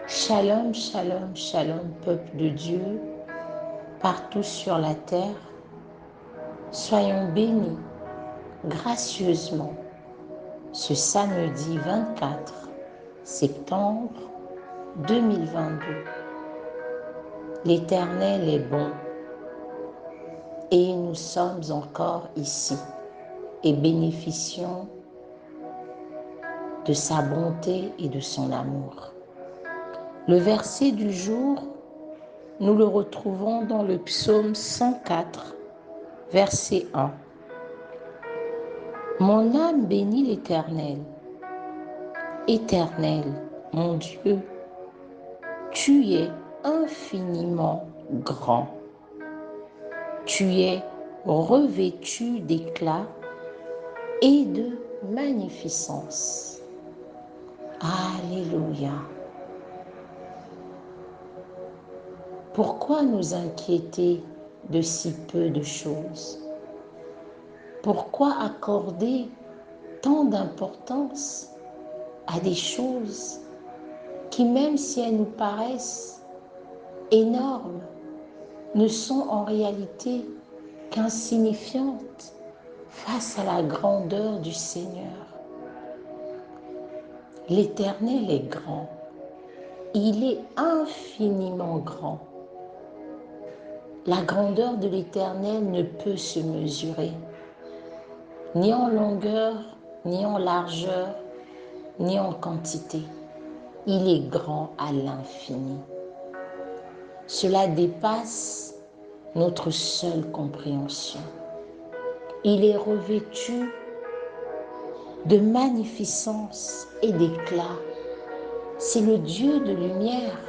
Shalom, shalom, shalom, peuple de Dieu, partout sur la terre. Soyons bénis gracieusement ce samedi 24 septembre 2022. L'Éternel est bon et nous sommes encore ici et bénéficions de sa bonté et de son amour. Le verset du jour, nous le retrouvons dans le psaume 104, verset 1. Mon âme bénit l'Éternel. Éternel, mon Dieu, tu es infiniment grand. Tu es revêtu d'éclat et de magnificence. Alléluia. Pourquoi nous inquiéter de si peu de choses? Pourquoi accorder tant d'importance à des choses qui, même si elles nous paraissent énormes, ne sont en réalité qu'insignifiantes face à la grandeur du Seigneur? L'Éternel est grand, il est infiniment grand. La grandeur de l'Éternel ne peut se mesurer, ni en longueur, ni en largeur, ni en quantité. Il est grand à l'infini. Cela dépasse notre seule compréhension. Il est revêtu de magnificence et d'éclat. C'est le Dieu de lumière.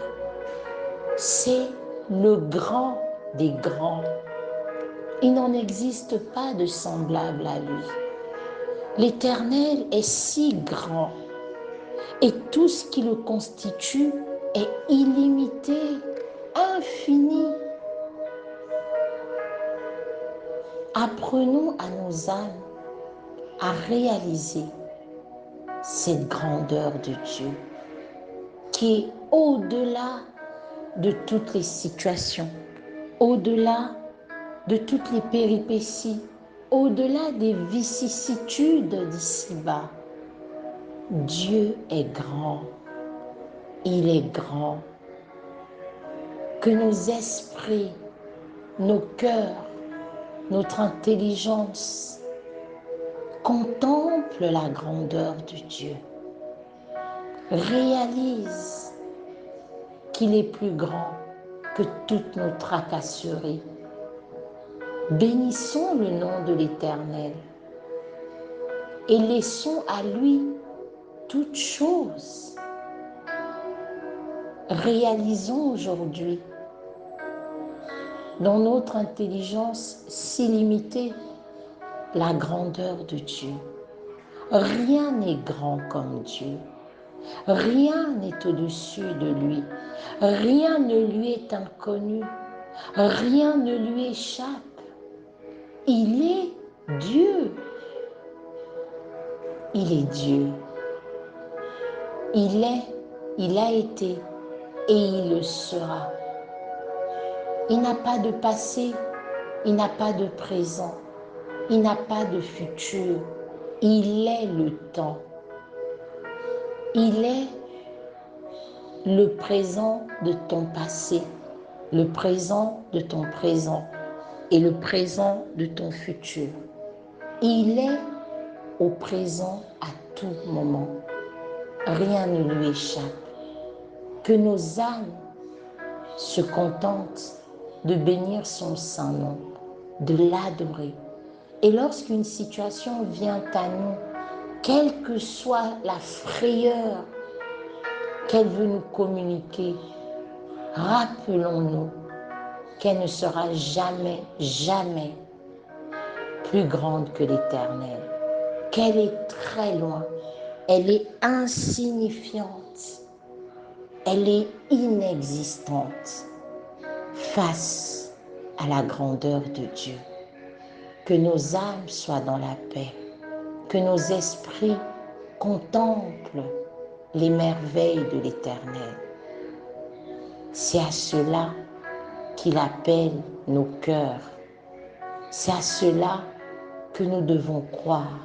C'est le grand des grands. Il n'en existe pas de semblable à lui. L'Éternel est si grand et tout ce qui le constitue est illimité, infini. Apprenons à nos âmes à réaliser cette grandeur de Dieu qui est au-delà de toutes les situations, au-delà de toutes les péripéties, au-delà des vicissitudes d'ici-bas. Dieu est grand, il est grand. Que nos esprits, nos cœurs, notre intelligence contemplent la grandeur de Dieu, réalisent qu'il est plus grand que toutes nos tracasseries. Bénissons le nom de l'Éternel et laissons à lui toutes choses. Réalisons aujourd'hui, dans notre intelligence si limitée, la grandeur de Dieu. Rien n'est grand comme Dieu. Rien n'est au-dessus de lui. Rien ne lui est inconnu. Rien ne lui échappe. Il est Dieu. Il est Dieu. Il est, il a été et il le sera. Il n'a pas de passé, il n'a pas de présent, il n'a pas de futur. Il est le temps. Il est le présent de ton passé, le présent de ton présent et le présent de ton futur. Il est au présent à tout moment. Rien ne lui échappe. Que nos âmes se contentent de bénir son saint nom, de l'adorer. Et lorsqu'une situation vient à nous, quelle que soit la frayeur qu'elle veut nous communiquer, rappelons-nous qu'elle ne sera jamais, jamais plus grande que l'Éternel, qu'elle est très loin, elle est insignifiante, elle est inexistante face à la grandeur de Dieu. Que nos âmes soient dans la paix, que nos esprits contemplent les merveilles de l'Éternel. C'est à cela qu'il appelle nos cœurs. C'est à cela que nous devons croire.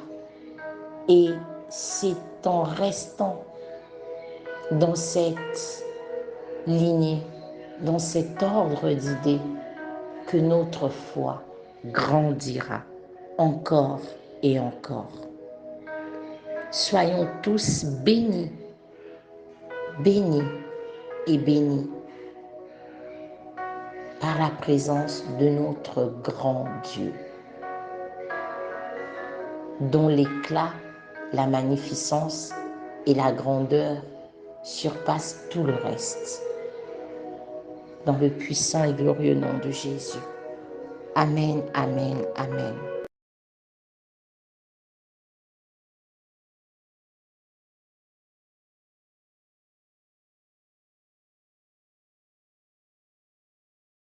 Et c'est en restant dans cette lignée, dans cet ordre d'idées, que notre foi grandira encore et encore. Soyons tous bénis, bénis et bénis par la présence de notre grand Dieu, dont l'éclat, la magnificence et la grandeur surpassent tout le reste. Dans le puissant et glorieux nom de Jésus. Amen, amen, amen.